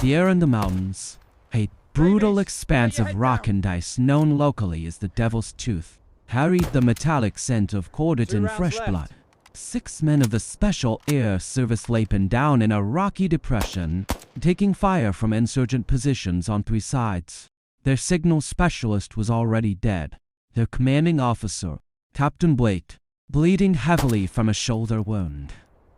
The air in the mountains, a brutal expanse of rock and ice known locally as the Devil's Tooth, carried the metallic scent of corded and fresh blood. 6 men of the Special Air Service lay pinned down in a rocky depression, taking fire from insurgent positions on 3 sides. Their signal specialist was already dead. Their commanding officer, Captain Blake, bleeding heavily from a shoulder wound.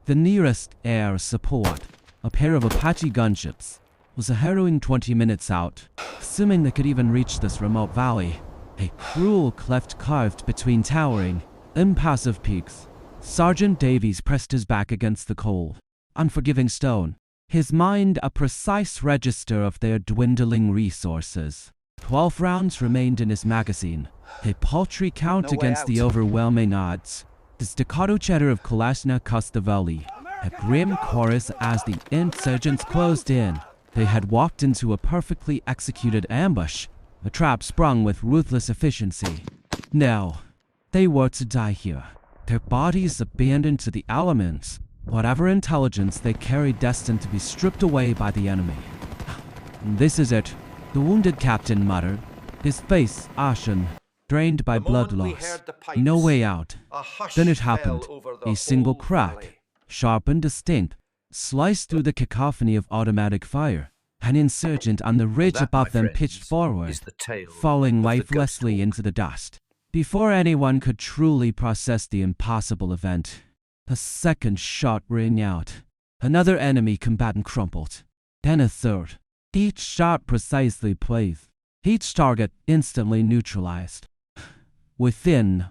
The nearest air support, a pair of Apache gunships, was a harrowing 20 minutes out, assuming they could even reach this remote valley. A cruel cleft carved between towering, impassive peaks. Sergeant Davies pressed his back against the cold, unforgiving stone, his mind a precise register of their dwindling resources. 12 rounds remained in his magazine, a paltry count against the overwhelming odds. The staccato chatter of Kalashnikov's a grim chorus as the insurgents closed in. They had walked into a perfectly executed ambush, a trap sprung with ruthless efficiency. Now, they were to die here, their bodies abandoned to the elements, whatever intelligence they carried destined to be stripped away by the enemy. "This is it," the wounded captain muttered, his face ashen, drained by blood loss. No way out. Then it happened. A single crack, sharp and distinct, sliced through the cacophony of automatic fire. An insurgent on the ridge above them pitched forward, falling lifelessly into the dust. Before anyone could truly process the impossible event, a second shot rang out. Another enemy combatant crumpled. Then a third. Each shot precisely placed. Each target instantly neutralized. Within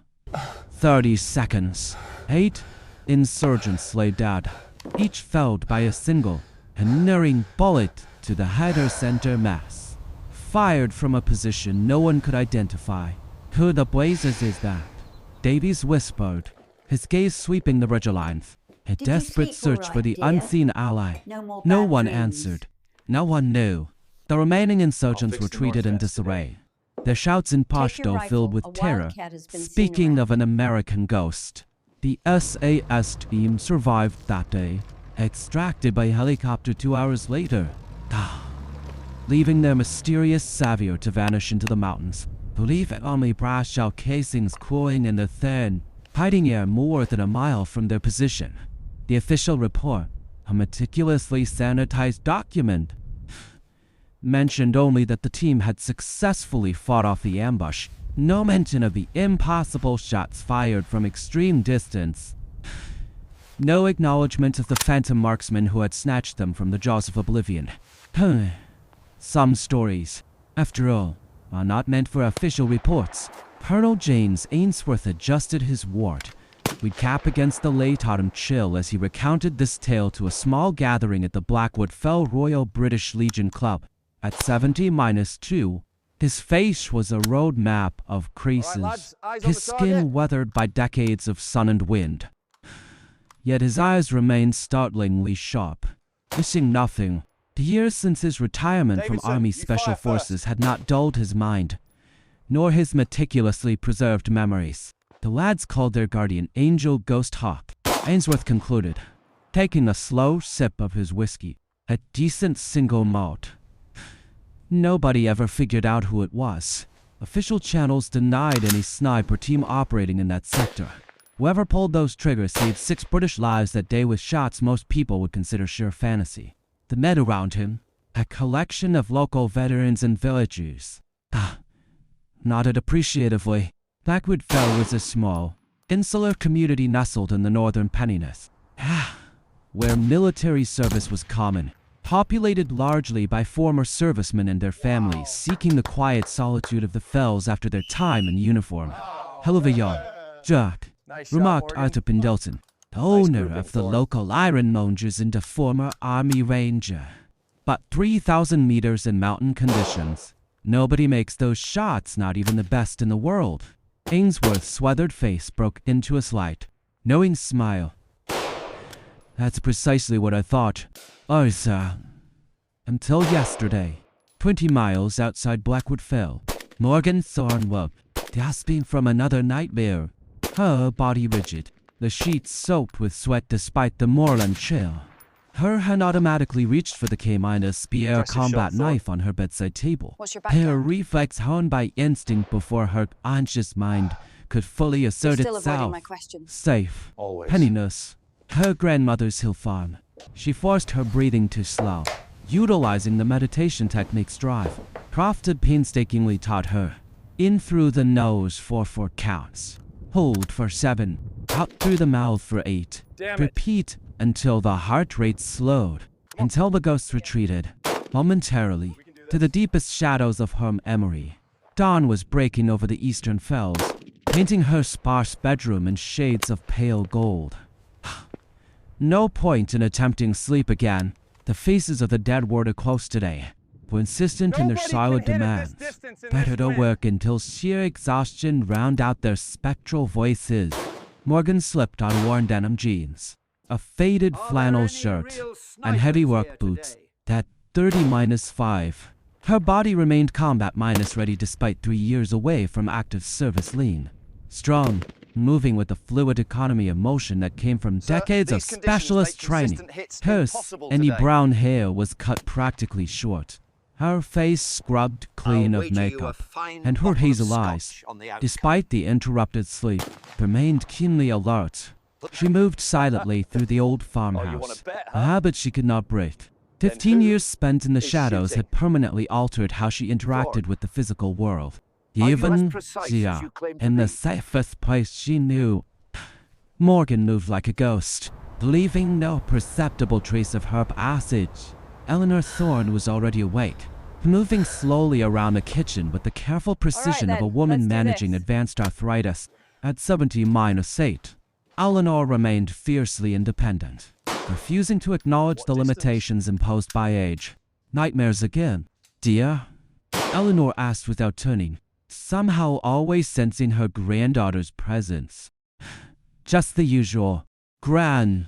30 seconds, 8 insurgents lay dead, each felled by a single, unerring bullet to the head or center mass, fired from a position no one could identify. "Who the blazes is that?" Davies whispered, his gaze sweeping the ridgelines. A desperate search for the unseen ally. No one answered. No one knew. The remaining insurgents retreated in disarray, their shouts in Pashto filled with terror. Speaking of an American ghost, the SAS team survived that day, extracted by helicopter 2 hours later, leaving their mysterious savior to vanish into the mountains. Believe it only brass shell casings cooling in the thin, hiding air more than a mile from their position. The official report, a meticulously sanitized document, mentioned only that the team had successfully fought off the ambush. No mention of the impossible shots fired from extreme distance. No acknowledgement of the phantom marksman who had snatched them from the jaws of oblivion. Some stories, after all, are not meant for official reports. Colonel James Ainsworth adjusted his ward, with cap against the late autumn chill as he recounted this tale to a small gathering at the Blackwood Fell Royal British Legion Club. At 70-2, his face was a road map of creases, his skin weathered by decades of sun and wind. Yet his eyes remained startlingly sharp, missing nothing. The years since his retirement from Army Special Forces had not dulled his mind, nor his meticulously preserved memories. The lads called their guardian Angel Ghost Hawk, Ainsworth concluded, taking a slow sip of his whiskey, a decent single malt. Nobody ever figured out who it was. Official channels denied any sniper team operating in that sector. Whoever pulled those triggers saved 6 British lives that day with shots most people would consider sheer fantasy. The men around him, a collection of local veterans and villagers, nodded appreciatively. Blackwood Fell was a small, insular community nestled in the northern Pennines, where military service was common, populated largely by former servicemen and their families seeking the quiet solitude of the fells after their time in uniform. "Hell of a yarn, Jack," remarked Arthur Pendleton, the owner of the local ironmongers and a former Army Ranger. "But 3,000 meters in mountain conditions. Nobody makes those shots, not even the best in the world." Ainsworth's weathered face broke into a slight, knowing smile. "That's precisely what I thought. Sir. Until yesterday, 20 miles outside Blackwood Fell, Morgan Thornwell, gasping from another nightmare, her body rigid, the sheets soaked with sweat despite the moorland chill. Her hand automatically reached for the K-Spear combat knife on her bedside table. What's your Her background? reflex honed by instinct before her anxious mind could fully assert Still avoiding itself. my questions. Safe. Always. Penniless. Her grandmother's hill farm. She forced her breathing to slow, utilizing the meditation techniques Drive, Crafted painstakingly taught her. In through the nose for 4 counts. Hold for 7. Out through the mouth for 8. Damn it. Repeat until the heart rate slowed, until the ghost retreated, momentarily, to the deepest shadows of her memory. Dawn was breaking over the eastern fells, painting her sparse bedroom in shades of pale gold. No point in attempting sleep again. The faces of the dead were close today, were insistent in their Nobody silent can hit at this demands. distance in Better this to wind. work until sheer exhaustion drowned out their spectral voices. Morgan slipped on worn denim jeans, a faded flannel shirt, and heavy work boots. That 30-5. Her body remained combat minus ready despite 3 years away from active service lean. Strong, moving with the fluid economy of motion that came from Sir, decades of these conditions specialist make training. consistent hits Hers, impossible any today. brown hair was cut practically short. Her face scrubbed clean I'll of wager you a makeup, fine and her bottle of hazel eyes, scotch on the outcome. despite the interrupted sleep, remained keenly alert. She moved silently through the old farmhouse, wanna bet, a huh? habit she could not break. Then 15 who years spent in the is shadows shooting? had permanently altered how she interacted with the physical world. Are you Even as precise as here, you claim to in the be? safest place she knew, Morgan moved like a ghost, leaving no perceptible trace of her passage. Eleanor Thorne was already awake, moving slowly around the kitchen with the careful precision of a then, woman let's do managing this. advanced arthritis at 70-8. Eleanor remained fiercely independent, refusing to acknowledge the limitations imposed by age. Nightmares again, dear? Eleanor asked without turning, somehow always sensing her granddaughter's presence. Just the usual. Gran.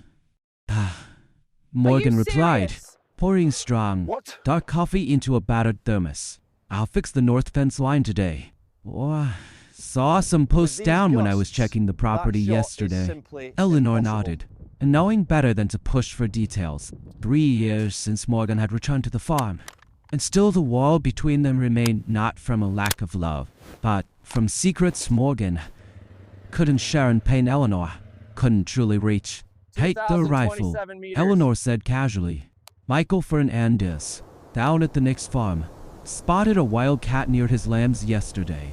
Morgan replied, serious? pouring strong, What? dark coffee into a battered thermos. I'll fix the north fence line today. Saw some posts these down when I was ghosts, checking the property that shot is yesterday. simply Eleanor impossible. nodded, and knowing better than to push for details. 3 years since Morgan had returned to the farm, and still the wall between them remained not from a lack of love, but from secrets Morgan couldn't share and pain Eleanor couldn't truly reach. Take the rifle, 2,027 meters. Eleanor said casually. Michael Fernandez, down at the next farm, spotted a wildcat near his lambs yesterday.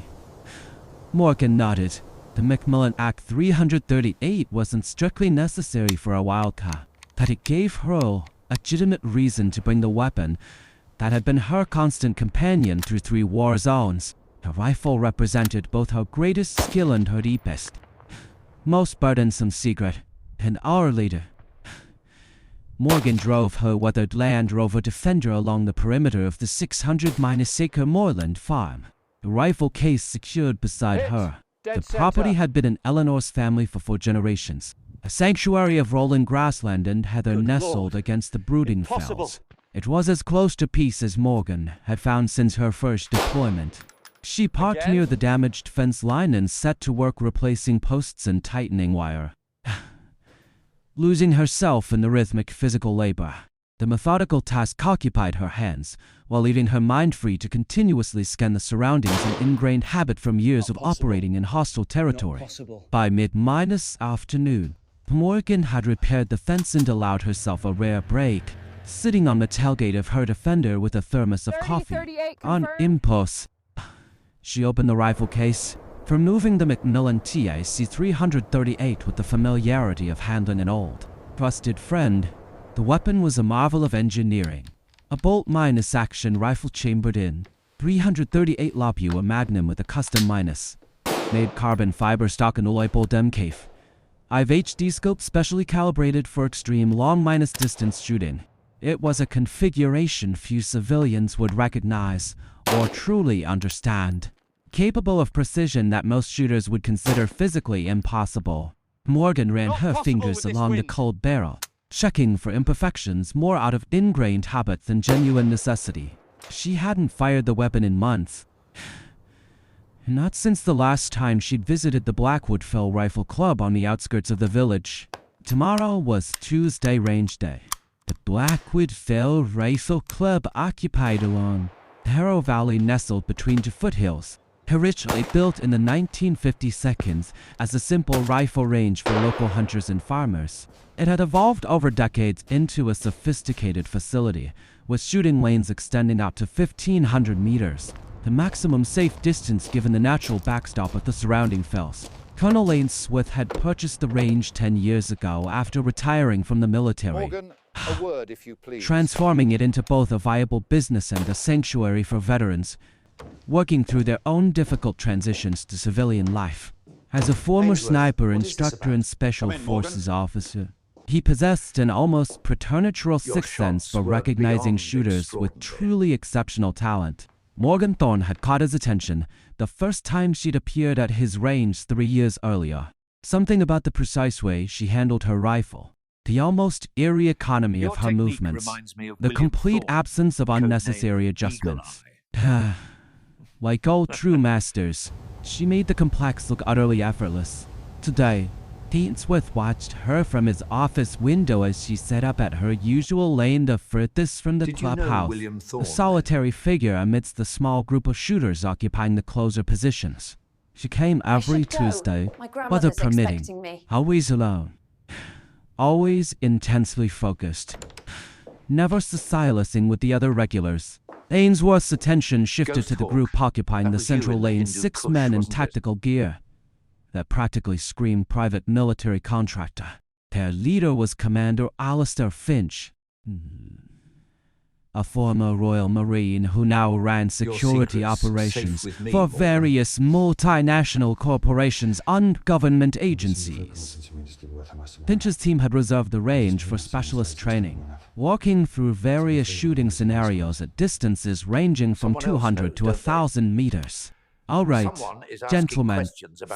Morgan nodded. The Macmillan Act 338 wasn't strictly necessary for a wildcat, but it gave her a legitimate reason to bring the weapon that had been her constant companion through 3 war zones. The rifle represented both her greatest skill and her deepest, most burdensome secret, and our leader. Morgan drove her weathered Land Rover Defender along the perimeter of the 600-acre moorland farm, the rifle case secured beside Hit. her. Dead The property center. had been in Eleanor's family for 4 generations, a sanctuary of rolling grassland and heather Good nestled Lord. against the brooding Impossible. fells. It was as close to peace as Morgan had found since her first deployment. She parked Again? near the damaged fence line and set to work replacing posts and tightening wire. Losing herself in the rhythmic physical labor, the methodical task occupied her hands, while leaving her mind free to continuously scan the surroundings, an ingrained habit from years of operating in hostile territory. Possible. By mid-afternoon, Morgan had repaired the fence and allowed herself a rare break, sitting on the tailgate of her Defender with a thermos of 30, coffee. 38 On confirmed. impulse, she opened the rifle case, removing the Macmillan TAC 338 with the familiarity of handling an old, trusted friend. The weapon was a marvel of engineering. A bolt-action rifle chambered in 338 Lopu, a Magnum with a custom made carbon fiber stock and alloy bolt MCAF. HD scope specially calibrated for extreme long-distance shooting. It was a configuration few civilians would recognize or truly understand. Capable of precision that most shooters would consider physically impossible. Morgan ran Not her possible fingers with this along the wind. cold barrel, checking for imperfections more out of ingrained habit than genuine necessity. She hadn't fired the weapon in months. Not since the last time she'd visited the Blackwood Fell Rifle Club on the outskirts of the village. Tomorrow was Tuesday range day. The Blackwood Fell Rifle Club occupied along Harrow Valley nestled between two foothills. Originally built in the 1950s as a simple rifle range for local hunters and farmers, it had evolved over decades into a sophisticated facility, with shooting lanes extending out to 1,500 meters, the maximum safe distance given the natural backstop of the surrounding fells. Colonel Lane Swith had purchased the range 10 years ago after retiring from the military, Morgan, a word, if you please. transforming it into both a viable business and a sanctuary for veterans working through their own difficult transitions to civilian life. As a former sniper, instructor, and special forces officer, he possessed an almost preternatural sixth sense for recognizing shooters with truly exceptional talent. Morgan Thorne had caught his attention the first time she'd appeared at his range 3 years earlier. Something about the precise way she handled her rifle, the almost eerie economy of her movements, the complete absence of unnecessary adjustments. Like all true masters, she made the complex look utterly effortless. Today, Dean Swith watched her from his office window as she set up at her usual lane the furthest from the clubhouse, a solitary figure amidst the small group of shooters occupying the closer positions. She came every Tuesday, weather permitting, always alone, always intensely focused, never socializing with the other regulars. Ainsworth's attention shifted to the group occupying the central lane, 6 men in tactical gear that practically screamed private military contractor. Their leader was Commander Alistair Finch, a former Royal Marine who now ran security operations for various multinational corporations and government agencies. Finch's team had reserved the range for specialist training, walking through various shooting scenarios at distances ranging from 200 to 1,000 meters. "All right, gentlemen,"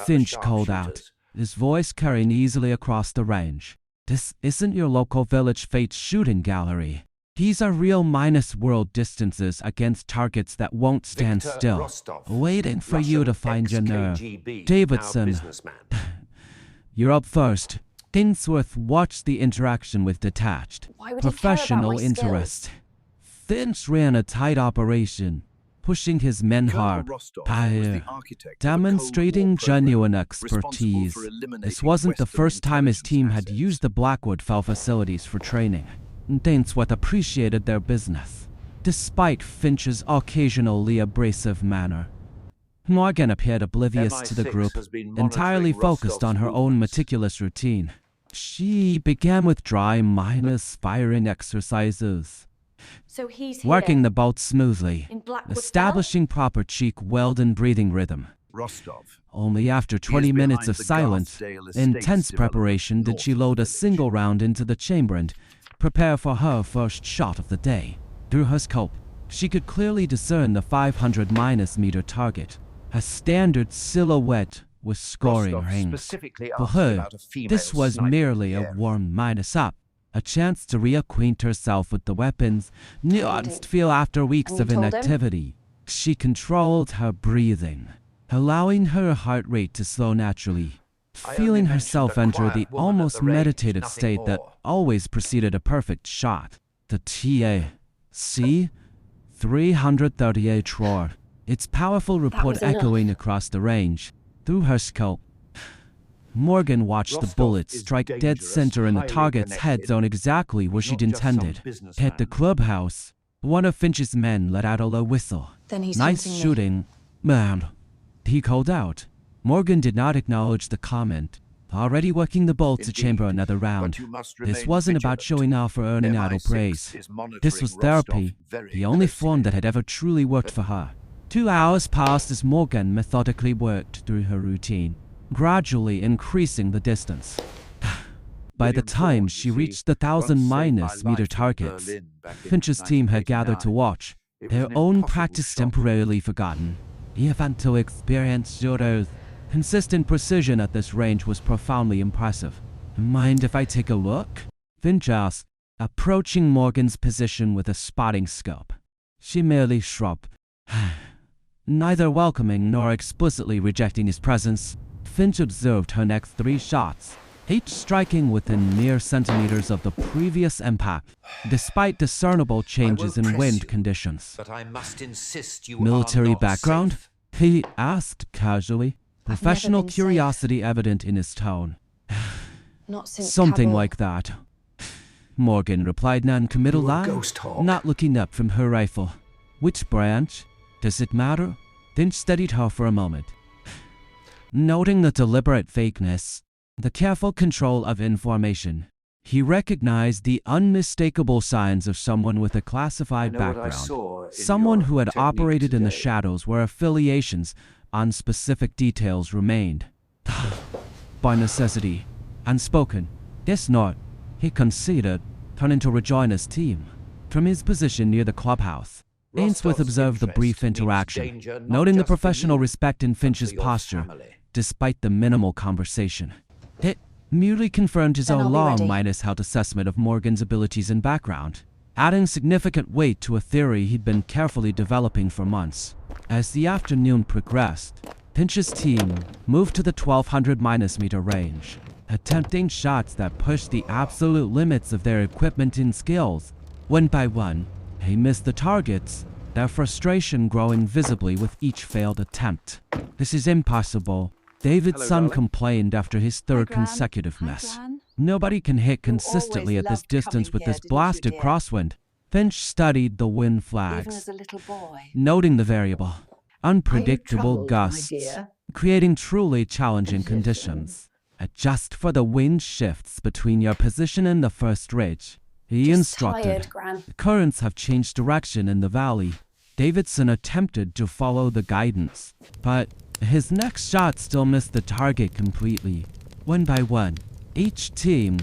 Finch called out, his voice carrying easily across the range. "This isn't your local village fate shooting gallery. These are real world distances against targets that won't stand still, waiting for you to find your nerve. Davidson, you're up first." Dinsworth watched the interaction with detached, professional interest. Finch ran a tight operation, pushing his men hard, demonstrating genuine expertise. This wasn't the first time his team had used the Blackwood Fell facilities for training. Dinsworth appreciated their business, despite Finch's occasionally abrasive manner. Morgan appeared oblivious to the group, entirely focused on her own meticulous routine. She began with dry, mindless firing exercises, So he's working here the bolt smoothly, in Blackwood establishing proper cheek weld and breathing rhythm. Rostov. Only after 20 minutes of silent, intense preparation did she load a single round into the chamber and prepare for her first shot of the day. Through her scope, she could clearly discern the 500-meter target, a standard silhouette with scoring Rostov rings. specifically For asked her, about a female this was sniper merely a area. warm -up, a chance to reacquaint herself with the weapons nuanced feel after weeks And you of told him? inactivity. She controlled her breathing, allowing her heart rate to slow naturally, I feeling only herself mentioned a enter the quiet woman at almost the range, meditative nothing state that more. always preceded a perfect shot. The TAC 338 roar, its powerful report was enough. echoing across the range. Through her scope, Morgan watched the Rostov bullet is strike dead dangerous, center in the highly target's head connected. zone exactly where He's she'd not just some intended. businessman. At the clubhouse, one of Finch's men let out a low whistle. Then he's "Nice hunting me." shooting, man," he called out. Morgan did not acknowledge the comment, already working the bolt to Indeed, chamber another round. but you must This remain wasn't about vigilant. showing off or earning idle MI6 praise. is monitoring This was Rostov therapy, very the only closely. form that had ever truly worked for her. 2 hours passed as Morgan methodically worked through her routine, gradually increasing the distance. By the William time Thorne, she you see, reached the once saved my 1,000-meter life in targets, Berlin back in Finch's team had gathered to 1989. watch, It was their an own impossible practice shot. temporarily forgotten. The event to experienced shooters. Consistent precision at this range was profoundly impressive. "Mind if I take a look?" Finch asked, approaching Morgan's position with a spotting scope. She merely shrugged, neither welcoming nor explicitly rejecting his presence. Finch observed her next 3 shots, each striking within mere centimeters of the previous impact, despite discernible changes in wind conditions. But I must insist you Military are not background? safe. He asked casually, professional been curiosity evident in his tone. Not since Something Kabul. like that. Morgan replied non-committal, ghost hawk. not looking up from her rifle. Which branch? Does it matter? Finch studied her for a moment. Noting the deliberate vagueness, the careful control of information, he recognized the unmistakable signs of someone with a classified background. Someone who had operated in the shadows where affiliations on specific details remained. By necessity, unspoken, this not, he conceded, turning to rejoin his team. From his position near the clubhouse, Ainsworth observed the brief interaction, noting the professional respect in Finch's posture, despite the minimal conversation. It merely confirmed his Then I'll own be ready. long-minus-held assessment of Morgan's abilities and background, adding significant weight to a theory he'd been carefully developing for months. As the afternoon progressed, Finch's team moved to the 1200-meter range, attempting shots that pushed the absolute limits of their equipment and skills. One by one, they missed the targets, their frustration growing visibly with each failed attempt. "This is impossible," David's son complained after his third Gran. consecutive Hi, miss. Gran. "Nobody can hit consistently at this loved distance coming with here, this didn't you, blasted dear? crosswind." Finch studied the wind Even flags, as a little boy. noting the variable, unpredictable troubled, my gusts, dear? creating truly challenging conditions. Adjust for the wind shifts between your position and the first ridge, he Just instructed. tired, Gran. The currents have changed direction in the valley. Davidson attempted to follow the guidance, but his next shot still missed the target completely. One by one, each team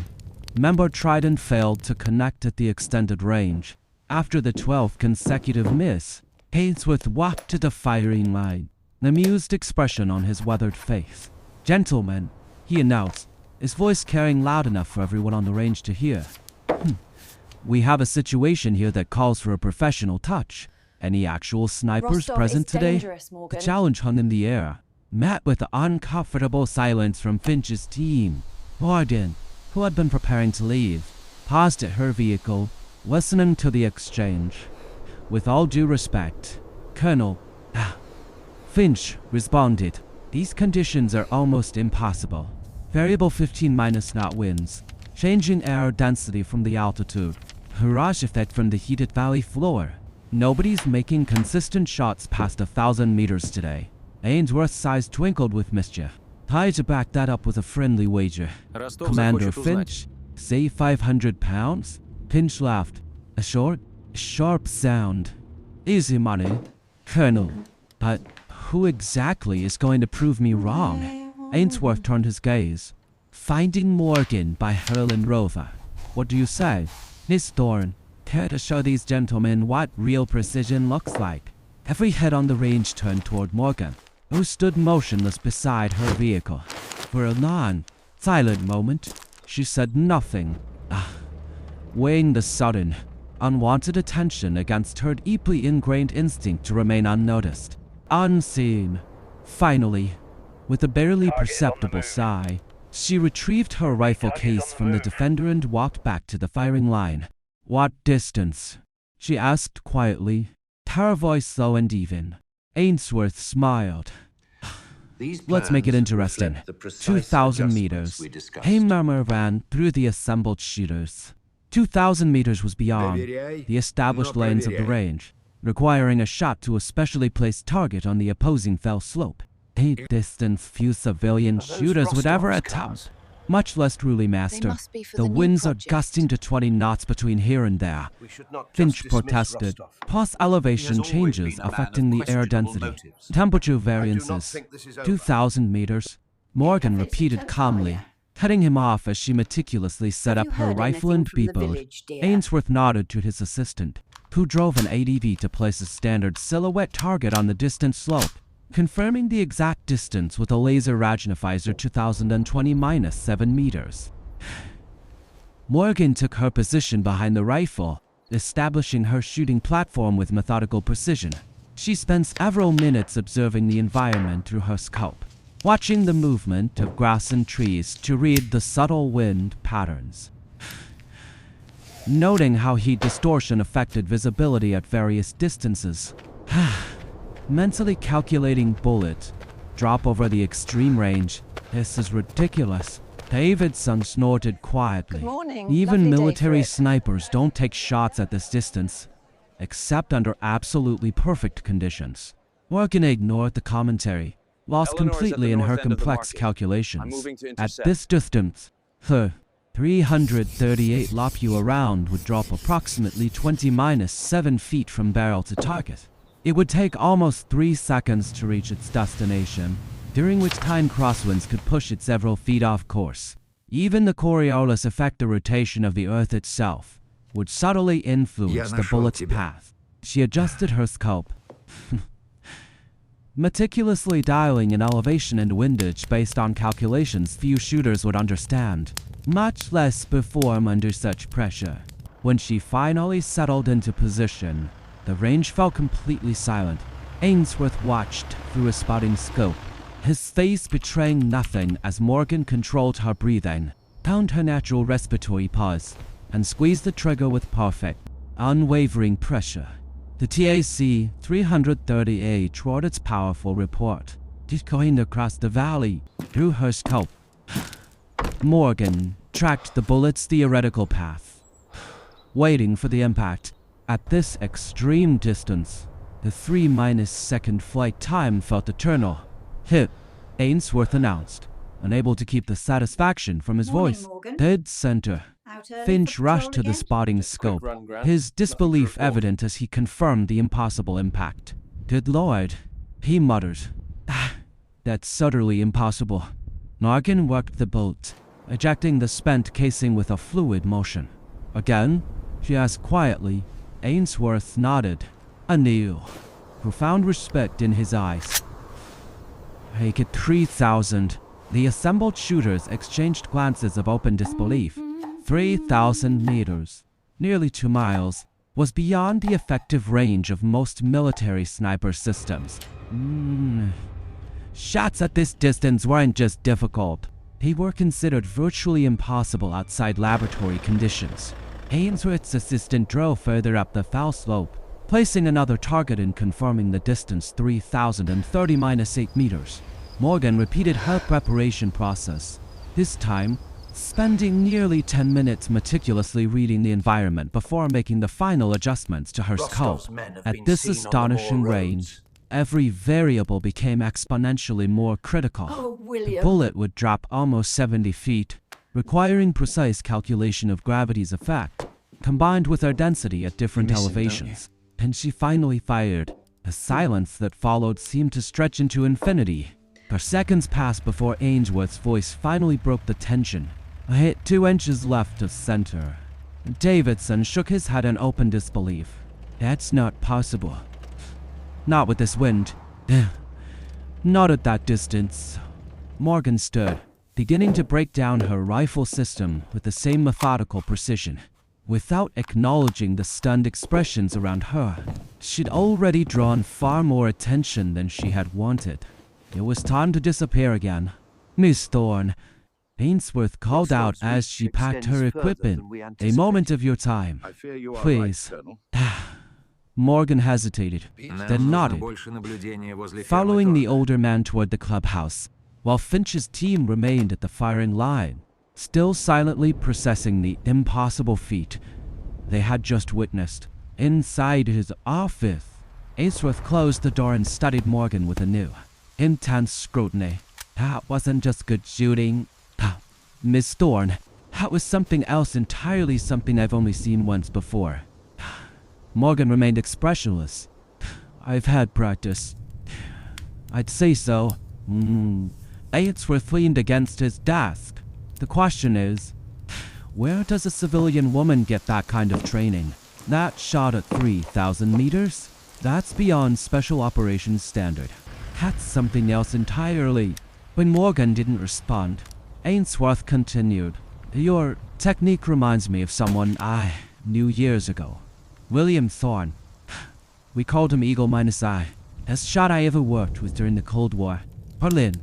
member tried and failed to connect at the extended range. After the 12th consecutive miss, Ainsworth walked to the firing line, an amused expression on his weathered face. "Gentlemen," he announced, his voice carrying loud enough for everyone on the range to hear. "We have a situation here that calls for a professional touch. Any actual snipers Rostov present is today?" dangerous, The Morgan. challenge hung in the air, met with uncomfortable silence from Finch's team. Morgan, who had been preparing to leave, paused at her vehicle, listening to the exchange. "With all due respect, Colonel," Finch responded, "these conditions are almost impossible. Variable 15-knot winds, changing air density from the altitude, mirage effect from the heated valley floor. Nobody's making consistent shots past 1,000 meters today." Ainsworth's eyes twinkled with mischief. "Try to back that up with a friendly wager. Ростов Commander захочет узнать. Finch, say 500 pounds? Finch laughed. A short, sharp sound. "Easy money, Colonel. But who exactly is going to prove me wrong?" Ainsworth turned his gaze. "Finding Morgan by Hurlin Rover. What do you say? Miss Thorne, care to show these gentlemen what real precision looks like?" Every head on the range turned toward Morgan, who stood motionless beside her vehicle. For a long, silent moment, she said nothing, weighing the sudden, unwanted attention against her deeply ingrained instinct to remain unnoticed, unseen. Finally, with a barely perceptible sigh, she retrieved her rifle case from the defender and walked back to the firing line. "What distance?" she asked quietly, her voice low and even. Ainsworth smiled. "Let's make it interesting. 2,000 meters." A murmur ran through the assembled shooters. 2,000 meters was beyond the established lanes of the range, requiring a shot to a specially placed target on the opposing fell slope. A distance few civilian shooters would ever attempt, much less truly master. must be for The the new winds are project. gusting to 20 knots between here and there. We should not just Finch dismiss protested. Rostov. Plus He elevation has always changes been a man of affecting the air questionable density. motives. Temperature I do not variances. think this is over. 2,000 meters. Morgan If it's repeated a calmly, fire. cutting him off as she meticulously set Have up you her heard rifle anything and from the beetled. village, dear? Ainsworth nodded to his assistant, who drove an ADV to place a standard silhouette target on the distant slope, confirming the exact distance with a laser Rajnifizer 2020-7 meters. Morgan took her position behind the rifle, establishing her shooting platform with methodical precision. She spent several minutes observing the environment through her scope, watching the movement of grass and trees to read the subtle wind patterns. Noting how heat distortion affected visibility at various distances. Mentally calculating bullet drop over the extreme range. This is ridiculous. Davidson snorted quietly. Good morning. Even Lovely day military for it. snipers don't take shots at this distance, except under absolutely perfect conditions. Morgan ignored the commentary, lost Eleanor is at completely the in north her end of the complex market. calculations. I'm moving to At intercept. this distance, her 338 Lopu round would drop approximately 20-7 feet from barrel to target. It would take almost 3 seconds to reach its destination, during which time crosswinds could push it several feet off course. Even the Coriolis effect, the rotation of the Earth itself, would subtly influence the bullet's path. She adjusted her scope, meticulously dialing in elevation and windage based on calculations few shooters would understand, much less perform under such pressure. When she finally settled into position, the range fell completely silent. Ainsworth watched through a spotting scope, his face betraying nothing as Morgan controlled her breathing, found her natural respiratory pause, and squeezed the trigger with perfect, unwavering pressure. The TAC 330H roared its powerful report, decoying across the valley through her scope. Morgan tracked the bullet's theoretical path, waiting for the impact. At this extreme distance, the 3-second flight time felt eternal. Hit, Ainsworth announced, unable to keep the satisfaction from his Morning, voice. Morgan. Dead center. Out early Finch for rushed patrol to the again? spotting Just a quick scope, run, Grant. his disbelief Nothing to report. evident as he confirmed the impossible impact. Good Lord, he muttered. That's utterly impossible. Morgan worked the bolt, ejecting the spent casing with a fluid motion. Again, she asked quietly. Ainsworth nodded, anew, profound respect in his eyes. Make it 3,000. The assembled shooters exchanged glances of open disbelief. 3,000 meters, nearly 2 miles, was beyond the effective range of most military sniper systems. Shots at this distance weren't just difficult. They were considered virtually impossible outside laboratory conditions. Ainsworth's assistant drove further up the foul slope, placing another target and confirming the distance 3,030-8 meters. Morgan repeated her preparation process, this time spending nearly 10 minutes meticulously reading the environment before making the final adjustments to her Rostov's scope. men have At been this seen on the astonishing moor range, roads. every variable became exponentially more critical. Oh, The William. bullet would drop almost 70 feet, requiring precise calculation of gravity's effect, combined with our density at different miss him, don't elevations. And she finally fired. The silence that followed seemed to stretch into infinity. For seconds passed before Ainsworth's voice finally broke the tension. I hit 2 inches left of center. Davidson shook his head in open disbelief. That's not possible. Not with this wind. Not at that distance. Morgan stood, beginning to break down her rifle system with the same methodical precision. Without acknowledging the stunned expressions around her, she'd already drawn far more attention than she had wanted. It was time to disappear again. Miss Thorne, Ainsworth called out as she packed her equipment. A moment of your time. I fear you are Please. right, Colonel. Morgan hesitated, then nodded, following the older man toward the clubhouse, while Finch's team remained at the firing line, still silently processing the impossible feat they had just witnessed. Inside his office, Ainsworth closed the door and studied Morgan with a new, intense scrutiny. That wasn't just good shooting. Miss Thorne, that was something else entirely, something I've only seen once before. Morgan remained expressionless. I've had practice. I'd say so. Ainsworth leaned against his desk. The question is, where does a civilian woman get that kind of training? That shot at 3,000 meters? That's beyond special operations standard. That's something else entirely. When Morgan didn't respond, Ainsworth continued. Your technique reminds me of someone I knew years ago. William Thorne. We called him Eagle-I. Best shot I ever worked was during the Cold War. Berlin.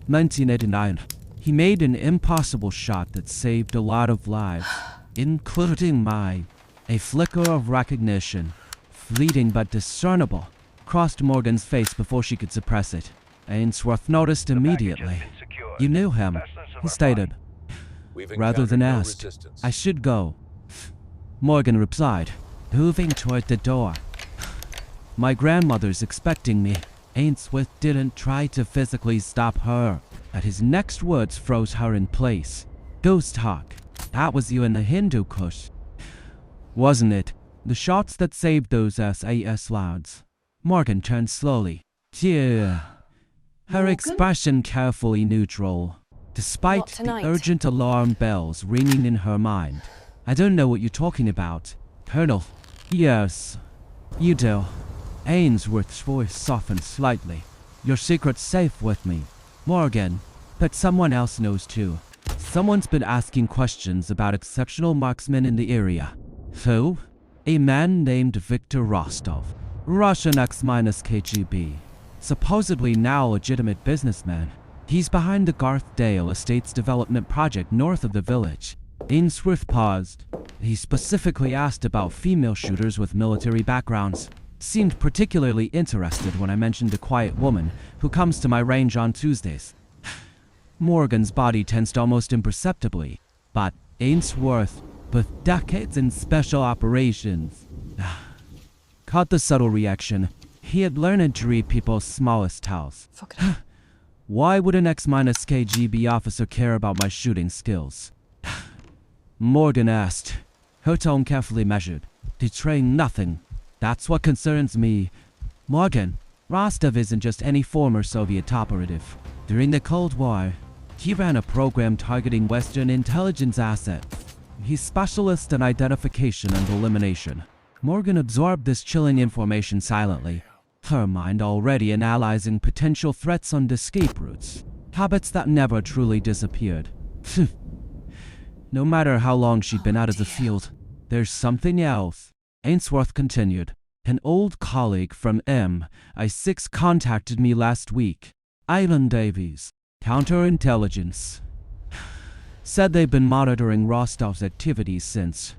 1989. He made an impossible shot that saved a lot of lives, including mine. A flicker of recognition, fleeting but discernible, crossed Morgan's face before she could suppress it. Ainsworth noticed immediately. You knew him, he stated. Rather than asked, I should go. Morgan replied, moving toward the door. My grandmother's expecting me. Ainsworth didn't try to physically stop her, but his next words froze her in place. Ghost Hawk, that was you in the Hindu Kush. Wasn't it? The shots that saved those SAS lads. Morgan turned slowly. Yeah. Her expression carefully neutral, despite the urgent alarm bells ringing in her mind. I don't know what you're talking about. Colonel. Yes, you do. Ainsworth's voice softened slightly. Your secret's safe with me, Morgan, but someone else knows too. Someone's been asking questions about exceptional marksmen in the area. Who? A man named Viktor Rostov, Russian X-KGB, supposedly now legitimate businessman. He's behind the Garthdale Estates development project north of the village. Ainsworth paused. He specifically asked about female shooters with military backgrounds. Seemed particularly interested when I mentioned a quiet woman who comes to my range on Tuesdays. Morgan's body tensed almost imperceptibly, but Ainsworth, with decades in special operations, caught the subtle reaction. He had learned to read people's smallest tells. Why would an X-KGB officer care about my shooting skills? Morgan asked, her tone carefully measured, betraying nothing. That's what concerns me. Morgan, Rostov isn't just any former Soviet operative. During the Cold War, he ran a program targeting Western intelligence assets. He's specialist in identification and elimination. Morgan absorbed this chilling information silently, her mind already analyzing potential threats and escape routes, habits that never truly disappeared. No matter how long she'd been out of the field, there's something else. Ainsworth continued. An old colleague from MI6 contacted me last week. Island Davies, counterintelligence. Said they've been monitoring Rostov's activities since